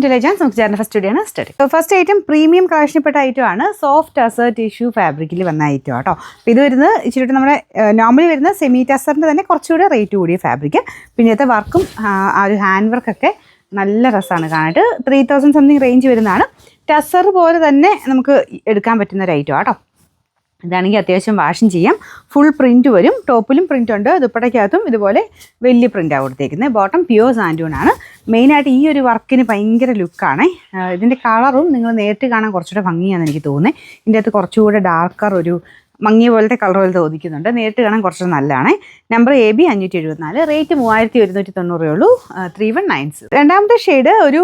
To legends. നമുക്ക് ചേർന്ന first video ആണ് സ്റ്റഡി. ഫസ്റ്റ് ഐറ്റം പ്രീമിയം കളക്ഷനിൽപ്പെട്ട ഐറ്റം ആണ്. സോഫ്റ്റ് ടസർ ടിഷ്യൂ ഫാബ്രിക്കിൽ വന്ന ഐറ്റം കേട്ടോ. അപ്പോൾ ഇത് വരുന്നത് ഇച്ചിരി നമ്മുടെ നോർമലി വരുന്ന സെമി ടസറിൻ്റെ തന്നെ കുറച്ചുകൂടെ റേറ്റ് കൂടിയ ഫാബ്രിക്. പിന്നെ ഇതിൻ്റെ വർക്കും ആ ഒരു ഹാൻഡ് വർക്കൊക്കെ നല്ല രസമാണ് കാണാനായിട്ട്. 3000 സംതിങ് റേഞ്ച് വരുന്നതാണ്. ടസർ പോലെ തന്നെ നമുക്ക് എടുക്കാൻ പറ്റുന്ന ഒരു ഐറ്റം കേട്ടോ. ഇതാണെങ്കിൽ അത്യാവശ്യം വാഷും ചെയ്യാം. ഫുൾ പ്രിൻറ്റ് വരും. ടോപ്പിലും പ്രിൻ്റ് ഉണ്ട്. ദുപ്പട്ടയ്ക്കകത്തും ഇതുപോലെ വലിയ പ്രിൻ്റാണ് കൊടുത്തേക്കുന്നത്. ബോട്ടം പ്യുവർ സാൻഡൂൺ ആണ്. മെയിനായിട്ട് ഈ ഒരു വർക്കിന് ഭയങ്കര ലുക്കാണ്. ഇതിൻ്റെ കളറും നിങ്ങൾ നേരിട്ട് കാണാൻ കുറച്ചുകൂടെ ഭംഗിയാണെന്ന് എനിക്ക് തോന്നുന്നത്. ഇതിൻ്റെ അകത്ത് കുറച്ചുകൂടെ ഡാർക്കർ ഒരു മങ്ങിയ പോലത്തെ കളർ പോലെ തോന്നിക്കുന്നുണ്ട്. നേരിട്ട് കാണാൻ കുറച്ച് നല്ലതാണ്. നമ്പർ AB 574, റേറ്റ് 3190 ഉള്ളൂ. 3196. രണ്ടാമത്തെ ഷെയ്ഡ് ഒരു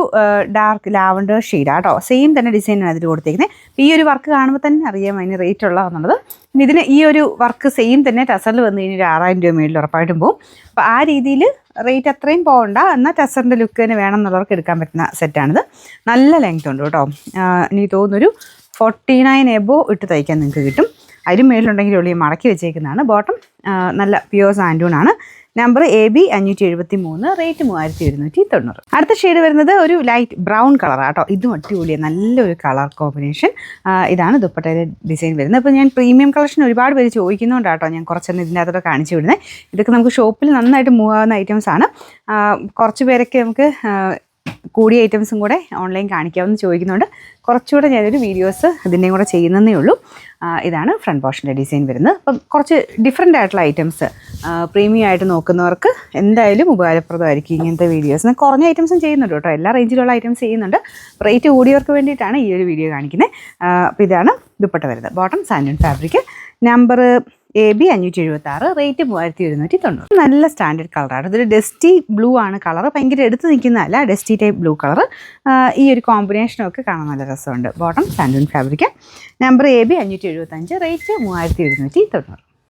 ഡാർക്ക് ലാവൻഡർ ഷെയ്ഡാണ് കേട്ടോ. സെയിം തന്നെ ഡിസൈനാണ് അതിൽ കൊടുത്തേക്കുന്നത്. ഈ ഒരു വർക്ക് കാണുമ്പോൾ തന്നെ അറിയാം അതിന് റേറ്റ് ഉള്ളതെന്നുള്ളത്. പിന്നെ ഇതിന് ഈ ഒരു വർക്ക് സെയിം തന്നെ ടസറിൽ വന്നു കഴിഞ്ഞാൽ 6000 രൂപ മേളിൽ ഉറപ്പായിട്ടും പോകും. അപ്പോൾ ആ രീതിയിൽ റേറ്റ് അത്രയും പോകണ്ട. എന്നാൽ ടസറിൻ്റെ ലുക്ക് തന്നെ വേണം എന്നുള്ളവർക്ക് എടുക്കാൻ പറ്റുന്ന സെറ്റാണിത്. നല്ല ലെങ്ത് ഉണ്ട് കേട്ടോ. എനിക്ക് തോന്നുന്നൊരു 49 എബോ ഇട്ട് തയ്ക്കാൻ നിങ്ങൾക്ക് കിട്ടും. അതിലും മേളിലുണ്ടെങ്കിൽ ഉള്ളി മടക്കി വെച്ചേക്കുന്നതാണ്. ബോട്ടം നല്ല പ്യുവർ സാൻഡൂൺ ആണ്. Number AB 573, rate 3190. അടുത്ത ഷെയ്ഡ് വരുന്നത് ഒരു ലൈറ്റ് ബ്രൗൺ കളറാണ് കേട്ടോ. ഇതും അടിപൊളിയാണ്. നല്ലൊരു കളർ കോമ്പിനേഷൻ. ഇതാണ് ദുപ്പട്ടയുടെ ഡിസൈൻ വരുന്നത്. അപ്പോൾ ഞാൻ പ്രീമിയം കളക്ഷൻ ഒരുപാട് പേര് ചോദിക്കുന്നുണ്ട് കേട്ടോ. ഞാൻ കുറച്ചൊന്നും ഇതിൻ്റെ അകത്തോടെ കാണിച്ചു വിടുന്നത്. ഇതൊക്കെ നമുക്ക് ഷോപ്പിൽ നന്നായിട്ട് മൂവ് ആവുന്ന ഐറ്റംസ് ആണ്. കുറച്ച് പേരൊക്കെ നമുക്ക് കൂടിയ ഐറ്റംസും കൂടെ ഓൺലൈൻ കാണിക്കാമെന്ന് ചോദിക്കുന്നുണ്ട്. കുറച്ചുകൂടെ ഞാനൊരു വീഡിയോസ് ഇതിൻ്റെയും കൂടെ ചെയ്യുന്നതേ ഉള്ളൂ. ഇതാണ് ഫ്രണ്ട് പോർഷൻ്റെ ഡിസൈൻ വരുന്നത്. അപ്പം കുറച്ച് ഡിഫറെൻ്റ് ആയിട്ടുള്ള ഐറ്റംസ് പ്രീമിയം ആയിട്ട് നോക്കുന്നവർക്ക് എന്തായാലും ഉപകാരപ്രദമായിരിക്കും ഇങ്ങനത്തെ വീഡിയോസ്. കുറഞ്ഞ ഐറ്റംസും ചെയ്യുന്നുണ്ട് കേട്ടോ. എല്ലാ റേഞ്ചിലുള്ള ഐറ്റംസ് ചെയ്യുന്നുണ്ട്. റേറ്റ് കൂടിയവർക്ക് വേണ്ടിയിട്ടാണ് ഈ ഒരു വീഡിയോ കാണിക്കുന്നത്. അപ്പോൾ ഇതാണ് ദുപ്പട്ട വരുന്നത്. Bottom santoon fabric. Number AB 576, rate 3190. നല്ല സ്റ്റാൻഡേർഡ് കളറാണ്. ഇതൊരു ഡസ്റ്റി ബ്ലൂ ആണ് കളർ. ഭയങ്കര എടുത്ത് നിൽക്കുന്നതല്ല, ഡസ്റ്റി ടൈപ്പ് ബ്ലൂ കളർ. ഈ ഒരു കോമ്പിനേഷനൊക്കെ കാണാൻ നല്ല രസമുണ്ട്. Bottom santoon fabric. Number AB 575, rate 3190.